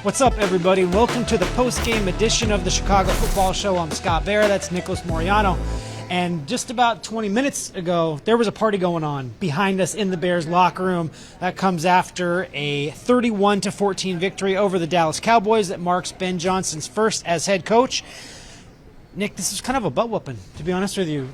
What's up, everybody? Welcome to the post-game edition of the Chicago Football Show. I'm Scott Bair. That's Nicholas Moreano. And just about 20 minutes ago, there was a party going on behind us in the Bears locker room. That comes after a 31-14 victory over the Dallas Cowboys that marks Ben Johnson's first as head coach. Nick, this is kind of a butt-whooping, to be honest with you.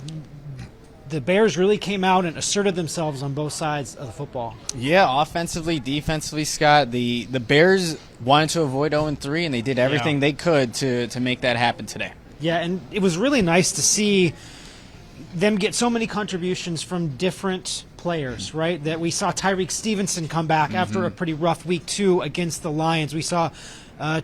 The Bears really came out and asserted themselves on both sides of the football. Yeah, offensively, defensively, Scott. The Bears wanted to avoid 0-3, and they did everything they could to make that happen today. Yeah, and it was really nice to see them get so many contributions from different players, right? That we saw Tyreek Stevenson come back after a pretty rough week 2 against the Lions. We saw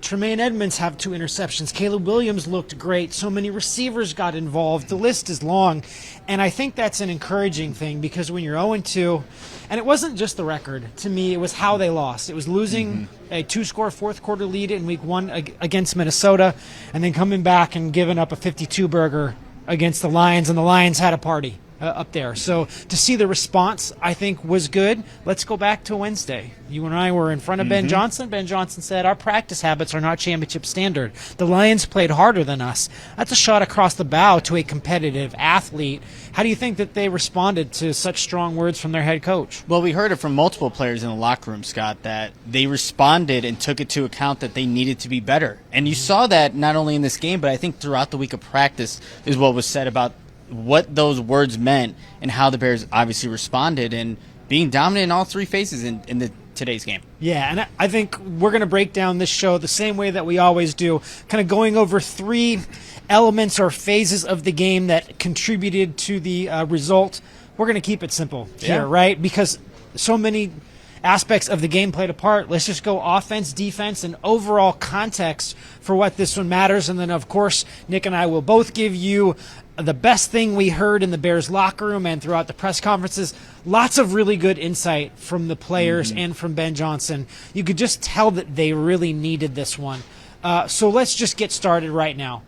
Tremaine Edmonds have 2 interceptions. Caleb Williams looked great. So many receivers got involved. The list is long, and I think that's an encouraging thing because when you're 0-2, and it wasn't just the record. To me, it was how they lost. It was losing a 2-score fourth-quarter lead in Week 1 against Minnesota and then coming back and giving up a 52-burger against the Lions, and the Lions had a party up there. So to see the response, I think, was good. Let's go back to Wednesday. You and I were in front of Ben Johnson. Ben Johnson said, our practice habits are not championship standard. The Lions played harder than us. That's a shot across the bow to a competitive athlete. How do you think that they responded to such strong words from their head coach? Well, we heard it from multiple players in the locker room, Scott, that they responded and took it to account that they needed to be better. And you saw that not only in this game, but I think throughout the week of practice is what was said about what those words meant and how the Bears obviously responded and being dominant in all 3 phases in today's game. Yeah, and I think we're going to break down this show the same way that we always do, kind of going over 3 elements or phases of the game that contributed to the result. We're going to keep it simple here, right? Because so many aspects of the game played a part. Let's just go offense, defense, and overall context for what this one matters. And then, of course, Nick and I will both give you the best thing we heard in the Bears locker room and throughout the press conferences. Lots of really good insight from the players and from Ben Johnson. You could just tell that they really needed this one. So let's just get started right now.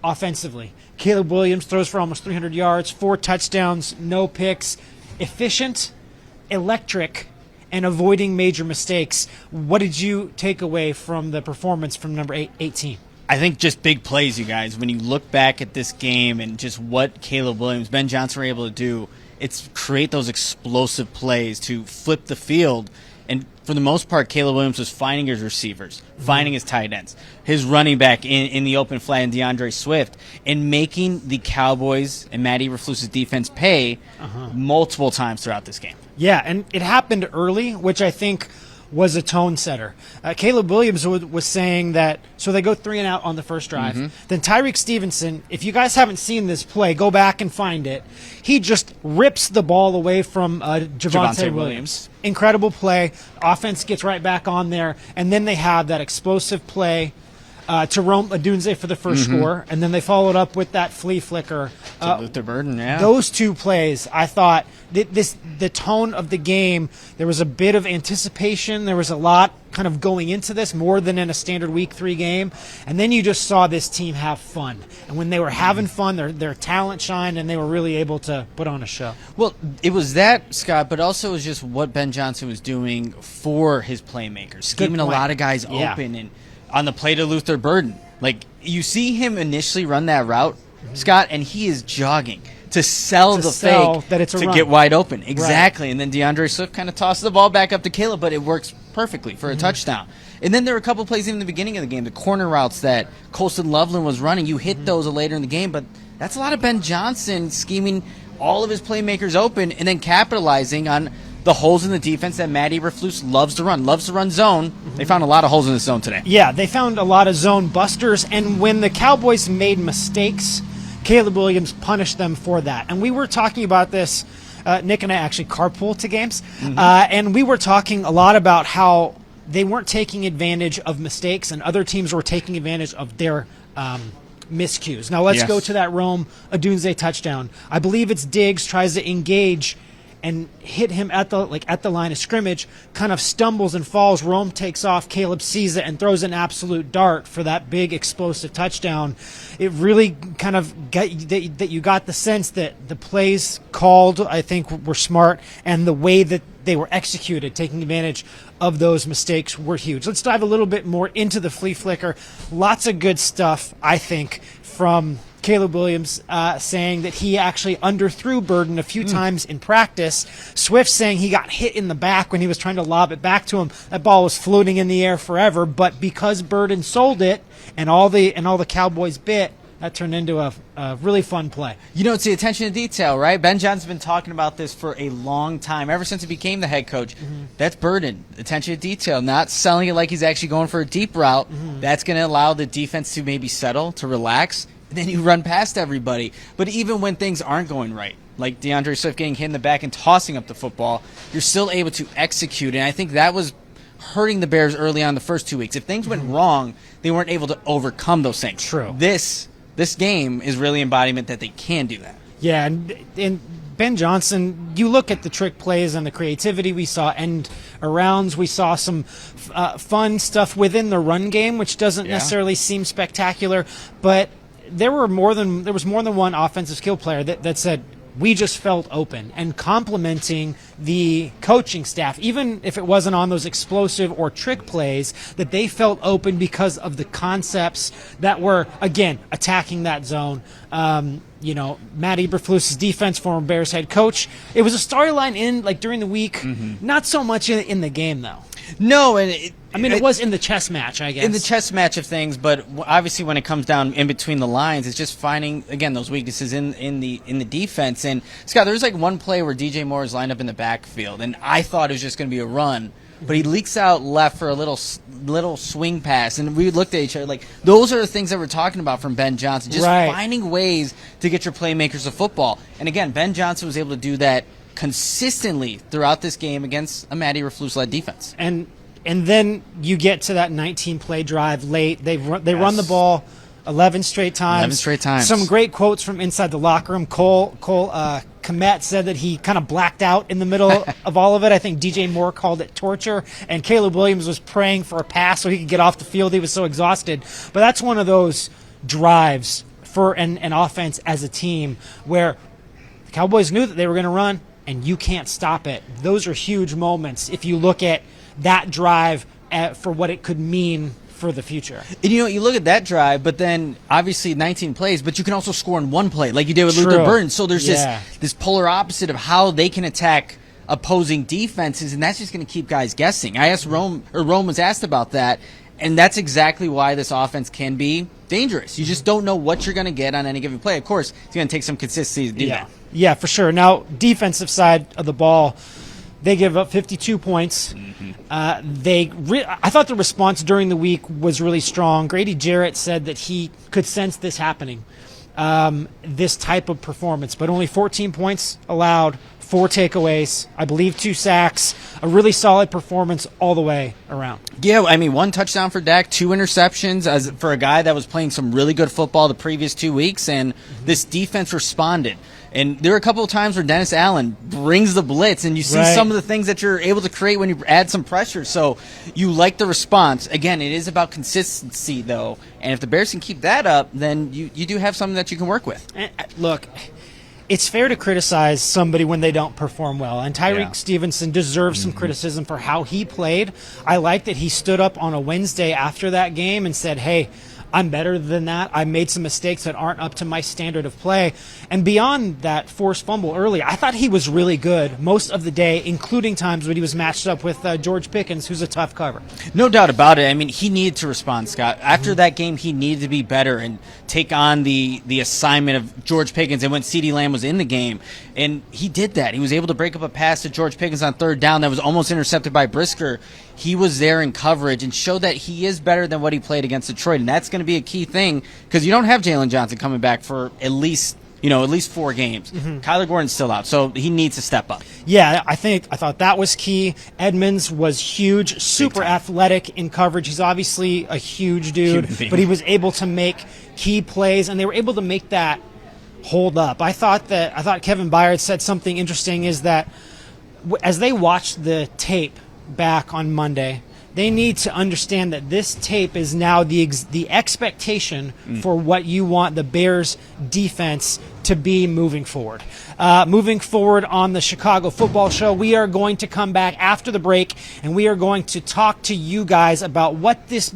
Offensively, Caleb Williams throws for almost 300 yards, 4 touchdowns, no picks, efficient, electric, and avoiding major mistakes. What did you take away from the performance from number 18? I think just big plays, you guys. When you look back at this game and just what Caleb Williams, Ben Johnson were able to do, it's create those explosive plays to flip the field. And for the most part, Caleb Williams was finding his receivers, finding his tight ends, his running back in the open flat, and DeAndre Swift, and making the Cowboys and Matt Eberflus's defense pay multiple times throughout this game. Yeah, and it happened early, which I think was a tone setter. Caleb Williams was saying that, so they go 3 and out on the first drive. Then Tyreek Stevenson, if you guys haven't seen this play, go back and find it. He just rips the ball away from Javonte Williams. Incredible play. Offense gets right back on there, and then they have that explosive play to Rome Odunze for the first score, and then they followed up with that flea flicker. Luther Burden, Those 2 plays, I thought, the tone of the game, there was a bit of anticipation. There was a lot kind of going into this, more than in a standard Week 3 game. And then you just saw this team have fun. And when they were having fun, their talent shined, and they were really able to put on a show. Well, it was that, Scott, but also it was just what Ben Johnson was doing for his playmakers, scheming a lot of guys open and on the play to Luther Burden. Like, you see him initially run that route, Scott, and he is jogging to sell the fake that it's a to run. Get wide open. Exactly. Right. And then DeAndre Swift kind of tosses the ball back up to Caleb, but it works perfectly for a touchdown. And then there were a couple plays in the beginning of the game, the corner routes that Colston Loveland was running. You hit those later in the game, but that's a lot of Ben Johnson scheming all of his playmakers open and then capitalizing on the holes in the defense that Matt Eberflus loves to run zone. They found a lot of holes in the zone today. Yeah, they found a lot of zone busters, and when the Cowboys made mistakes, Caleb Williams punished them for that. And we were talking about this, Nick and I actually carpool to games, and we were talking a lot about how they weren't taking advantage of mistakes and other teams were taking advantage of their miscues. Now let's go to that Rome Odunze touchdown. I believe it's Diggs tries to engage and hit him at the line of scrimmage, kind of stumbles and falls. Rome takes off. Caleb sees it and throws an absolute dart for that big explosive touchdown. It really kind of got that you got the sense that the plays called, I think, were smart, and the way that they were executed. Taking advantage of those mistakes were huge. Let's dive a little bit more into the flea flicker. Lots of good stuff, I think, from Caleb Williams saying that he actually underthrew Burden a few times in practice. Swift saying he got hit in the back when he was trying to lob it back to him. That ball was floating in the air forever, but because Burden sold it and all the Cowboys bit, that turned into a really fun play. You know, it's the attention to detail, right? Ben Johnson's been talking about this for a long time, ever since he became the head coach. That's Burden, attention to detail, not selling it like he's actually going for a deep route. That's going to allow the defense to maybe settle, to relax, and then you run past everybody. But even when things aren't going right, like DeAndre Swift getting hit in the back and tossing up the football, you're still able to execute. And I think that was hurting the Bears early on the first 2 weeks. If things went wrong, they weren't able to overcome those things. True. This game is really embodiment that they can do that. Yeah, and Ben Johnson, you look at the trick plays and the creativity. We saw end arounds. We saw some fun stuff within the run game, which doesn't necessarily seem spectacular. But there was more than one offensive skill player that said, we just felt open, and complimenting the coaching staff, even if it wasn't on those explosive or trick plays, that they felt open because of the concepts that were, again, attacking that zone. Matt Eberflus's defense, former Bears head coach. It was a storyline during the week, not so much in the game, though. No, and it was in the chess match, I guess. In the chess match of things, but obviously when it comes down in between the lines, it's just finding, again, those weaknesses in the defense. And, Scott, there was one play where DJ Moore is lined up in the backfield, and I thought it was just going to be a run. But he leaks out left for a little swing pass, and we looked at each other like, those are the things that we're talking about from Ben Johnson, just finding ways to get your playmakers of football. And, again, Ben Johnson was able to do that consistently throughout this game against a Matt Eberflus-led defense. And then you get to that 19-play drive late. They run the ball 11 straight times. 11 straight times. Some great quotes from inside the locker room. Cole Kmet said that he kind of blacked out in the middle of all of it. I think DJ Moore called it torture, and Caleb Williams was praying for a pass so he could get off the field. He was so exhausted. But that's one of those drives for an offense as a team where the Cowboys knew that they were going to run, and you can't stop it. Those are huge moments if you look at that drive for what it could mean for the future. And you look at that drive, but then obviously 19 plays, but you can also score in one play like you did with Luther Burden. So there's this polar opposite of how they can attack opposing defenses, and that's just going to keep guys guessing. I asked Rome was asked about that, and that's exactly why this offense can be dangerous. You just don't know what you're going to get on any given play. Of course, it's going to take some consistency to do that. Yeah, for sure. Now, defensive side of the ball, they give up 52 points. I thought the response during the week was really strong. Grady Jarrett said that he could sense this happening, this type of performance, but only 14 points allowed, 4 takeaways, I believe 2 sacks, a really solid performance all the way around. Yeah, 1 touchdown for Dak, 2 interceptions for a guy that was playing some really good football the previous 2 weeks, and this defense responded. And there were a couple of times where Dennis Allen brings the blitz, and you see some of the things that you're able to create when you add some pressure. So you like the response. Again, it is about consistency, though. And if the Bears can keep that up, then you do have something that you can work with. Look, it's fair to criticize somebody when they don't perform well. And Tyreek Stevenson deserves some criticism for how he played. I like that he stood up on a Wednesday after that game and said, hey, I'm better than that. I made some mistakes that aren't up to my standard of play. And beyond that forced fumble early, I thought he was really good most of the day, including times when he was matched up with George Pickens, who's a tough cover. No doubt about it. He needed to respond, Scott. After that game, he needed to be better and take on the assignment of George Pickens, and when CeeDee Lamb was in the game. And he did that. He was able to break up a pass to George Pickens on 3rd down that was almost intercepted by Brisker. He was there in coverage and showed that he is better than what he played against Detroit. And that's going to be a key thing because you don't have Jalen Johnson coming back for at least 4 games. Kyler Gordon's still out, so he needs to step up. Yeah, I thought that was key. Edmonds was huge, super athletic in coverage. He's obviously a huge dude, but he was able to make key plays, and they were able to make that hold up. I thought Kevin Byard said something interesting, is that as they watched the tape back on Monday, they need to understand that this tape is now the expectation for what you want the Bears defense to be moving forward. Moving forward on the Chicago Football Show, we are going to come back after the break, and we are going to talk to you guys about what this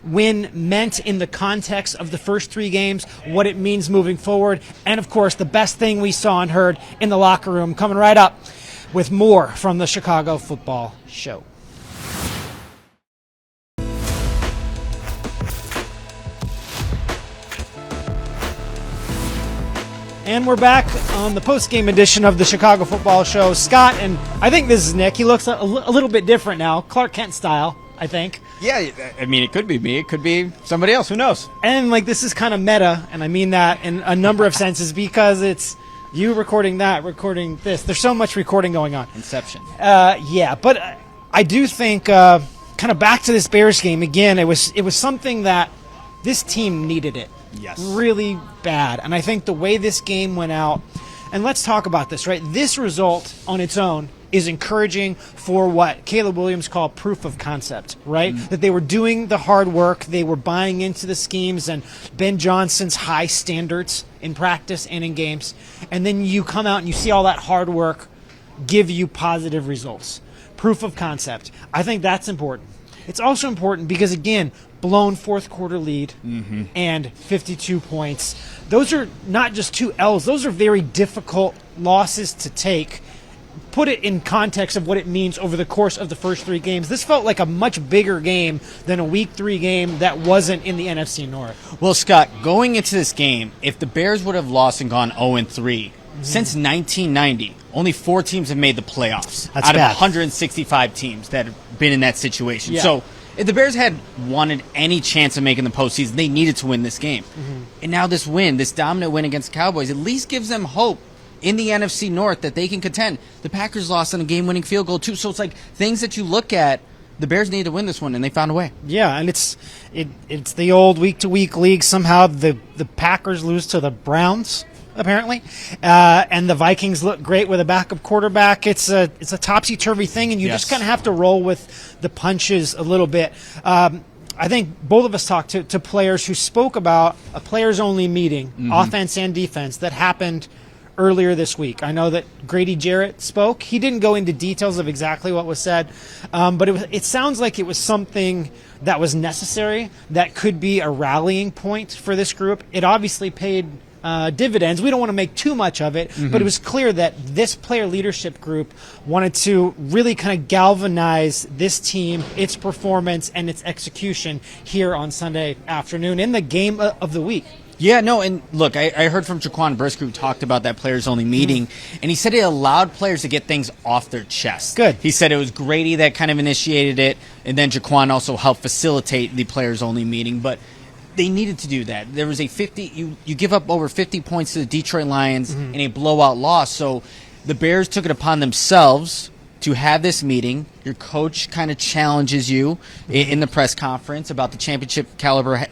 win meant in the context of the first 3 games, what it means moving forward, and of course the best thing we saw and heard in the locker room. Coming right up with more from the Chicago Football Show. And we're back on the post-game edition of the Chicago Football Show. Scott, and I think this is Nick. He looks a little bit different now, Clark Kent style, I think. Yeah, I mean, it could be me. It could be somebody else. Who knows? And, this is kind of meta, and I mean that in a number of senses because it's you recording that, recording this. There's so much recording going on. Inception. Yeah, but I do think kind of back to this Bears game again, it was something that this team needed it. Yes. Really bad. And I think the way this game went out, and let's talk about this, right? This result on its own is encouraging for what Caleb Williams called proof of concept, right? That they were doing the hard work, they were buying into the schemes and Ben Johnson's high standards in practice and in games. And then you come out and you see all that hard work give you positive results. Proof of concept. I think that's important. It's also important because, again, blown fourth quarter lead and 52 points. Those are not just 2 L's. Those are very difficult losses to take. Put it in context of what it means over the course of the first 3 games. This felt like a much bigger game than a Week 3 game that wasn't in the NFC North. Well, Scott, going into this game, if the Bears would have lost and gone 0-3, since 1990, only 4 teams have made the playoffs That's out bad. of 165 teams that have been in that situation. Yeah. So if the Bears had wanted any chance of making the postseason, they needed to win this game. And now this win, this dominant win against the Cowboys, at least gives them hope in the NFC North that they can contend. The Packers lost on a game-winning field goal, too. So it's like things that you look at, the Bears needed to win this one, and they found a way. Yeah, and it's the old week-to-week league. Somehow the Packers lose to the Browns, apparently, and the Vikings look great with a backup quarterback. It's a topsy-turvy thing, and you just kind of have to roll with the punches a little bit. I think both of us talked to players who spoke about a players-only meeting, offense and defense, that happened earlier this week. I know that Grady Jarrett spoke. He didn't go into details of exactly what was said, but it sounds like it was something that was necessary, that could be a rallying point for this group. It obviously paid dividends. We don't want to make too much of it, but it was clear that this player leadership group wanted to really kind of galvanize this team, its performance, and its execution here on Sunday afternoon in the game of the week. Yeah, no, and look, I heard from Jaquan Brisker, who talked about that players-only meeting, and he said it allowed players to get things off their chest. Good. He said it was Grady that kind of initiated it, and then Jaquan also helped facilitate the players-only meeting, but they needed to do that. There was a 50, you give up over 50 points to the Detroit Lions in a blowout loss, so the Bears took it upon themselves to have this meeting. Your coach kind of challenges you in the press conference about the championship caliber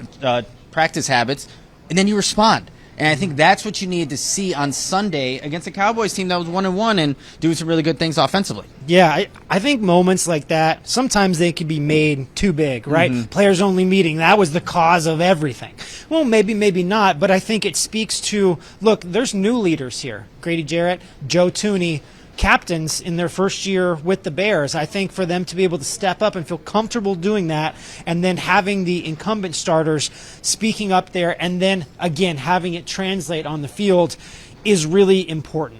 practice habits, and then you respond. And I think that's what you needed to see on Sunday against a Cowboys team that was 1-1 and doing some really good things offensively. Yeah, I think moments like that, sometimes they can be made too big, right? Players only meeting, that was the cause of everything. Well, maybe not, but I think it speaks to, look, there's new leaders here. Grady Jarrett, Joe Thuney, captains in their first year with the Bears. I think for them to be able to step up and feel comfortable doing that, and then having the incumbent starters speaking up there, and then again having it translate on the field is really important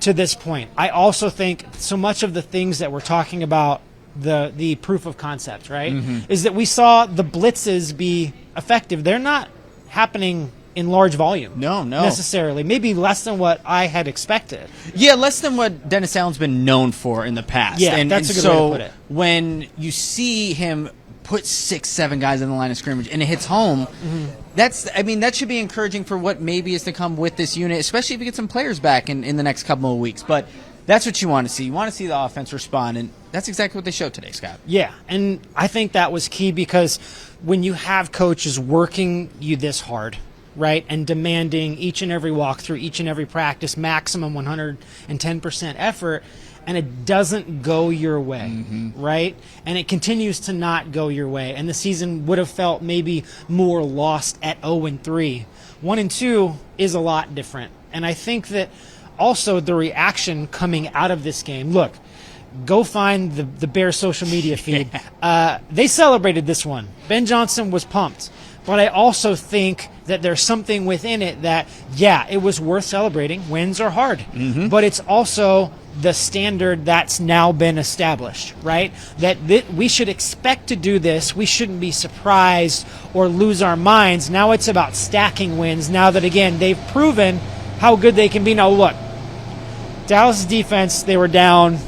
to this point. I also think so much of the things that we're talking about, the proof of concept, right, is that we saw the blitzes be effective. They're not happening in large volume. No. Necessarily. Maybe less than what I had expected. Yeah, less than what Dennis Allen's been known for in the past. Yeah, that's a good way to put it. When you see him put 6-7 guys in the line of scrimmage and it hits home, that should be encouraging for what maybe is to come with this unit, especially if you get some players back in the next couple of weeks. But that's what you want to see. You want to see the offense respond, and that's exactly what they showed today, Scott. Yeah, and I think that was key because when you have coaches working you this hard, right? And demanding each and every walkthrough, each and every practice, maximum 110% effort, and it doesn't go your way, right? And it continues to not go your way. And the season would have felt maybe more lost at 0-3. 1-2 is a lot different. And I think that also the reaction coming out of this game, look, go find the Bears social media feed. They celebrated this one. Ben Johnson was pumped. But I also think that there's something within it that, yeah, it was worth celebrating. Wins are hard. But it's also the standard that's now been established, right? That we should expect to do this. We shouldn't be surprised or lose our minds. Now it's about stacking wins now that, again, they've proven how good they can be. Now, look, Dallas' defense, they were down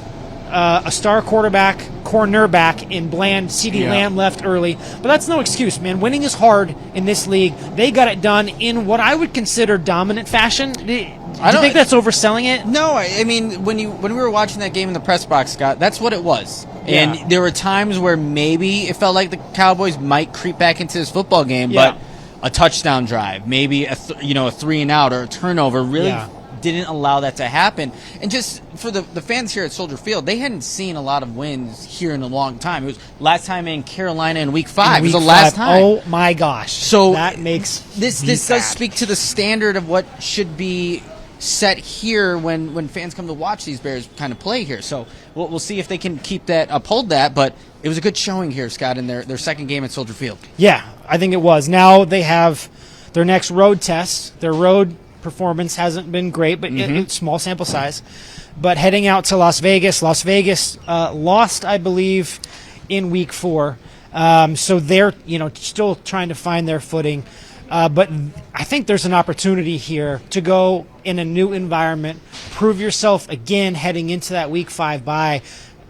a star cornerback in Bland. CeeDee Lamb left early. But that's no excuse, man. Winning is hard in this league. They got it done in what I would consider dominant fashion. Do you think that's overselling it? No, I mean, when we were watching that game in the press box, Scott, that's what it was. Yeah. And there were times where maybe it felt like the Cowboys might creep back into this football game, but a touchdown drive, maybe a 3-and-out or a turnover really didn't allow that to happen. And just for the fans here at Soldier Field, they hadn't seen a lot of wins here in a long time. It was last time in Carolina in Week 5. It was the last time. Oh my gosh! So that makes this does speak to the standard of what should be set here when fans come to watch these Bears kind of play here. So we'll see if they can uphold that. But it was a good showing here, Scott, in their second game at Soldier Field. Yeah, I think it was. Now they have their next road test. Their road performance hasn't been great, but it's small sample size. But heading out to Las Vegas. Las Vegas lost, I believe, in Week 4. So they're still trying to find their footing. But I think there's an opportunity here to go in a new environment, prove yourself again heading into that Week 5 bye.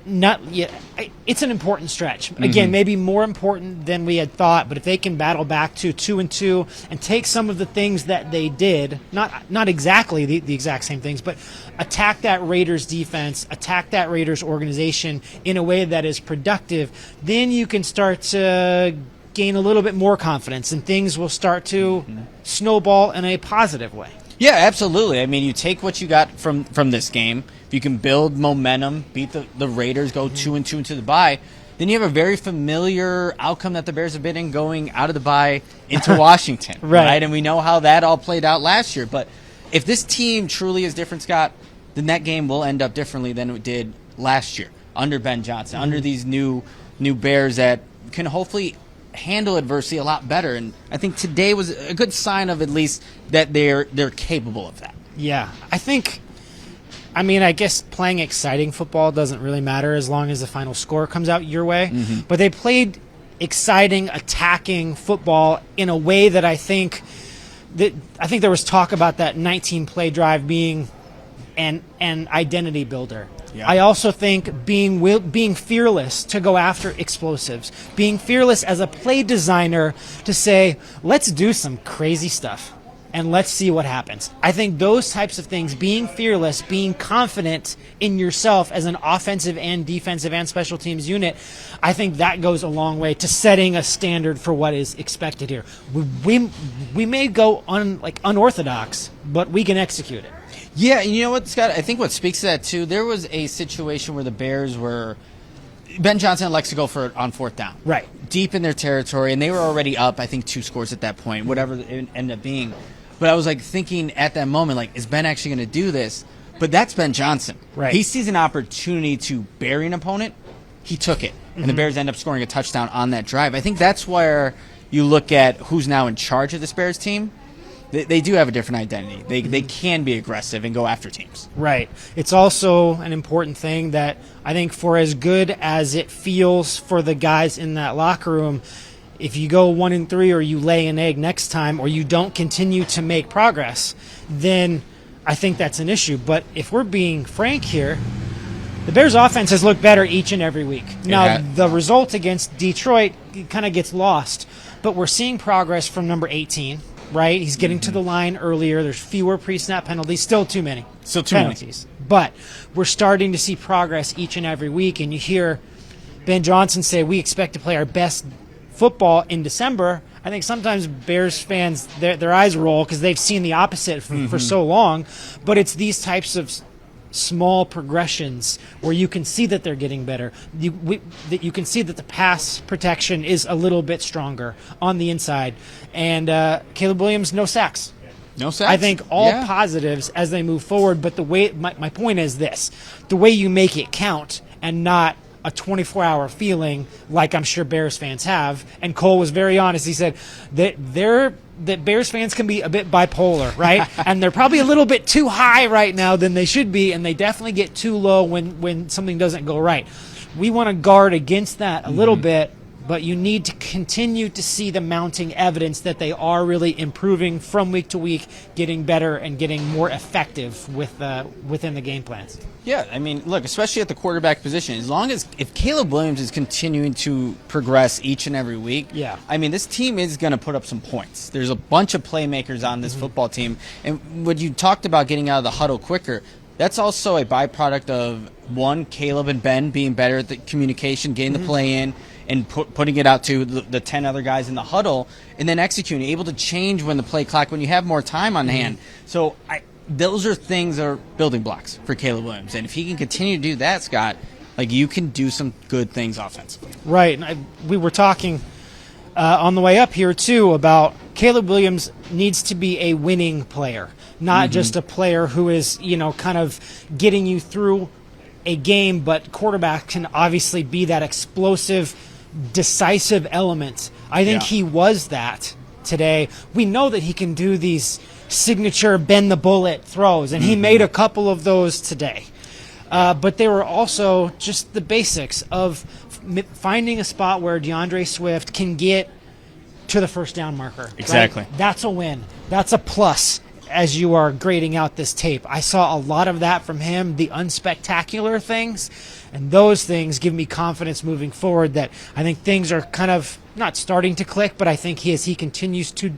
It's an important stretch. Again, maybe more important than we had thought, but if they can battle back to 2-2 and take some of the things that they did, not exactly the exact same things, but attack that Raiders defense, attack that Raiders organization in a way that is productive, then you can start to gain a little bit more confidence and things will start to snowball in a positive way. Yeah, absolutely. I mean, you take what you got from this game. If you can build momentum, beat the Raiders, go 2-2 into the bye, then you have a very familiar outcome that the Bears have been in going out of the bye into Washington. Right? And we know how that all played out last year. But if this team truly is different, Scott, then that game will end up differently than it did last year under Ben Johnson, under these new Bears that can hopefully handle adversity a lot better. And I think today was a good sign of at least that they're capable of that. Yeah, I guess playing exciting football doesn't really matter as long as the final score comes out your way. But they played exciting, attacking football in a way that I think there was talk about that 19-play drive being an identity builder. Yeah. I also think being fearless to go after explosives, being fearless as a play designer to say, let's do some crazy stuff and let's see what happens. I think those types of things, being fearless, being confident in yourself as an offensive and defensive and special teams unit, I think that goes a long way to setting a standard for what is expected here. We may go unorthodox, but we can execute it. Yeah, and you know what, Scott? I think what speaks to that, too, there was a situation where the Bears were – Ben Johnson likes to go on fourth down. Right. Deep in their territory, and they were already up, I think, 2 scores at that point, whatever it ended up being. But I was, thinking at that moment, is Ben actually going to do this? But that's Ben Johnson. Right. He sees an opportunity to bury an opponent. He took it. And the Bears end up scoring a touchdown on that drive. I think that's where you look at who's now in charge of this Bears team. They do have a different identity. They can be aggressive and go after teams. Right. It's also an important thing that I think for as good as it feels for the guys in that locker room, if you go 1-3 or you lay an egg next time or you don't continue to make progress, then I think that's an issue. But if we're being frank here, the Bears' offense has looked better each and every week. Now, the result against Detroit kind of gets lost, but we're seeing progress from number 18. Right, he's getting to the line earlier. There's fewer pre-snap penalties. Still too many. Still too penalties. But we're starting to see progress each and every week. And you hear Ben Johnson say, we expect to play our best football in December. I think sometimes Bears fans, their eyes roll because they've seen the opposite for so long. But it's these types of small progressions where you can see that they're getting better. That you can see that the pass protection is a little bit stronger on the inside. And Caleb Williams, no sacks. No sacks. I think all positives as they move forward. But the way my point is this: the way you make it count and not a 24-hour feeling like I'm sure Bears fans have. And Cole was very honest. He said that Bears fans can be a bit bipolar, right? And they're probably a little bit too high right now than they should be, and they definitely get too low when something doesn't go right. We want to guard against that a little bit, but you need to continue to see the mounting evidence that they are really improving from week to week, getting better and getting more effective within the game plans. Yeah, I mean, look, especially at the quarterback position, if Caleb Williams is continuing to progress each and every week, I mean, this team is going to put up some points. There's a bunch of playmakers on this football team, and when you talked about getting out of the huddle quicker, that's also a byproduct of, one, Caleb and Ben being better at the communication, getting the play in, and putting it out to the 10 other guys in the huddle, and then executing, able to change when the play clock, when you have more time on hand. So those are things that are building blocks for Caleb Williams. And if he can continue to do that, Scott, like, you can do some good things offensively. Right. And we were talking on the way up here, too, about Caleb Williams needs to be a winning player, not just a player who is, kind of getting you through a game, but quarterback can obviously be that explosive, decisive element. I think he was that today. We know that he can do these signature bend the bullet throws, and he made a couple of those today. But they were also just the basics of finding a spot where DeAndre Swift can get to the first down marker. Exactly. Right? That's a win. That's a plus as you are grading out this tape. I saw a lot of that from him, the unspectacular things, and those things give me confidence moving forward that I think things are kind of not starting to click, but I think as he continues to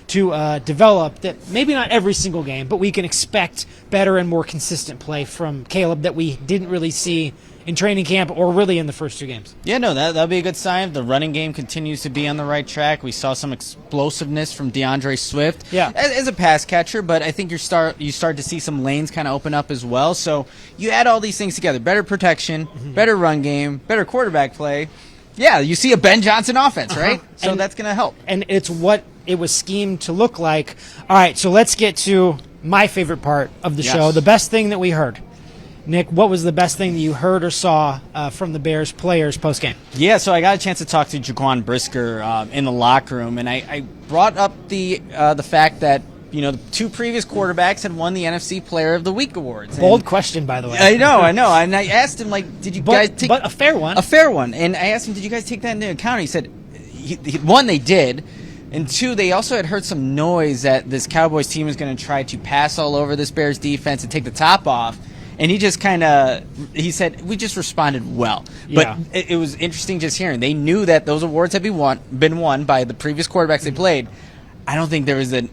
develop, that maybe not every single game, but we can expect better and more consistent play from Caleb that we didn't really see in training camp or really in the first two games. Yeah, no, that'll be a good sign. The running game continues to be on the right track. We saw some explosiveness from DeAndre Swift as a pass catcher, but I think you start to see some lanes kind of open up as well. So you add all these things together: better protection, better run game, better quarterback play. Yeah, you see a Ben Johnson offense, right? So that's going to help. And it's what it was schemed to look like. All right, so let's get to my favorite part of the show, the best thing that we heard. Nick, what was the best thing that you heard or saw from the Bears players post-game? Yeah, so I got a chance to talk to Jaquan Brisker in the locker room, and I brought up the fact that the two previous quarterbacks had won the NFC Player of the Week awards. Bold question, by the way. I know. And I asked him, did you guys take... But a fair one. A fair one. And I asked him, did you guys take that into account? He said, one, they did, and two, they also had heard some noise that this Cowboys team is going to try to pass all over this Bears defense and take the top off. And he just he said, we just responded well. But it was interesting just hearing. They knew that those awards had been won by the previous quarterbacks they played. I don't think there was a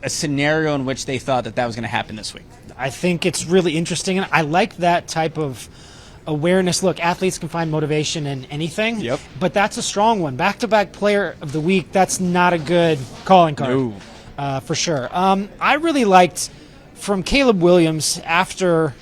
scenario in which they thought that was going to happen this week. I think it's really interesting, and I like that type of awareness. Look, athletes can find motivation in anything, but that's a strong one. Back-to-back Player of the Week, that's not a good calling card, for sure. I really liked from Caleb Williams after...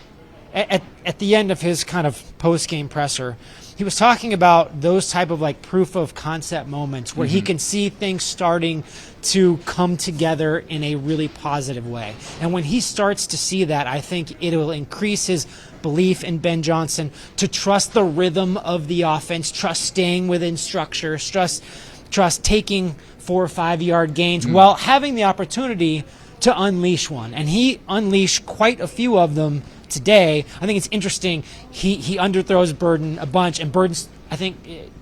At the end of his kind of post-game presser, he was talking about those type of proof of concept moments where he can see things starting to come together in a really positive way. And when he starts to see that, I think it will increase his belief in Ben Johnson to trust the rhythm of the offense, trust staying within structure, trust taking 4 or 5 yard gains while having the opportunity to unleash one. And he unleashed quite a few of them today. I think it's interesting. He underthrows Burden a bunch, and Burden's, I think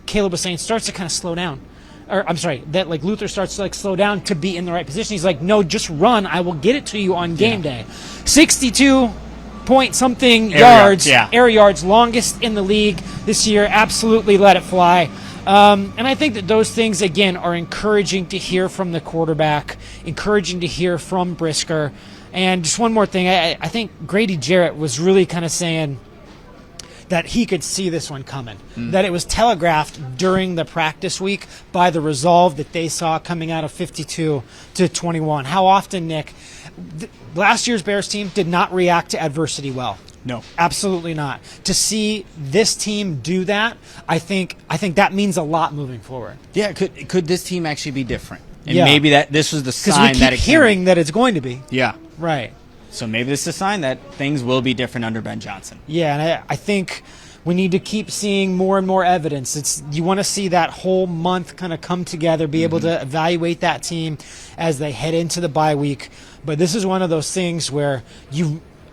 Caleb was saying, starts to kind of slow down. Or I'm sorry, that Luther starts to slow down to be in the right position. He's like, no, just run. I will get it to you on game day. 62 point something yards, air yards, longest in the league this year. Absolutely let it fly. And I think that those things, again, are encouraging to hear from the quarterback, encouraging to hear from Brisker. And just one more thing, I think Grady Jarrett was really kind of saying, that he could see this one coming, that it was telegraphed during the practice week by the resolve that they saw coming out of 52-21. How often, Nick, last year's Bears team did not react to adversity well. No. Absolutely not. To see this team do that, I think that means a lot moving forward. Yeah, could this team actually be different? And Yeah. maybe this was the sign Because we that keep it hearing that it's going to be. Yeah. Right. So maybe this is a sign that things will be different under Ben Johnson. Yeah, and I think we need to keep seeing more and more evidence. You want to see that whole month kind of come together, be able to evaluate that team as they head into the bye week. But this is one of those things where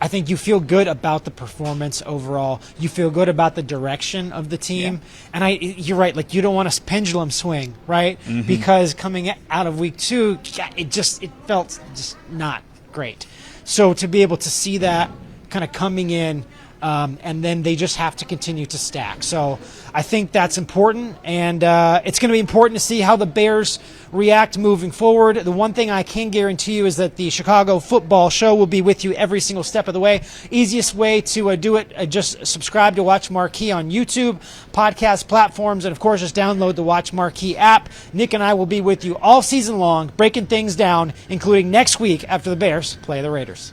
I think you feel good about the performance overall. You feel good about the direction of the team. Yeah. And you're right, like you don't want a pendulum swing, right? Because coming out of week 2, it felt just not great. So to be able to see that kind of coming in, and then they just have to continue to stack. So I think that's important, and it's going to be important to see how the Bears react moving forward. The one thing I can guarantee you is that the Chicago Football Show will be with you every single step of the way. Easiest way to do it, just subscribe to Watch Marquee on YouTube, podcast platforms, and of course just download the Watch Marquee app. Nick and I will be with you all season long, breaking things down, including next week after the Bears play the Raiders.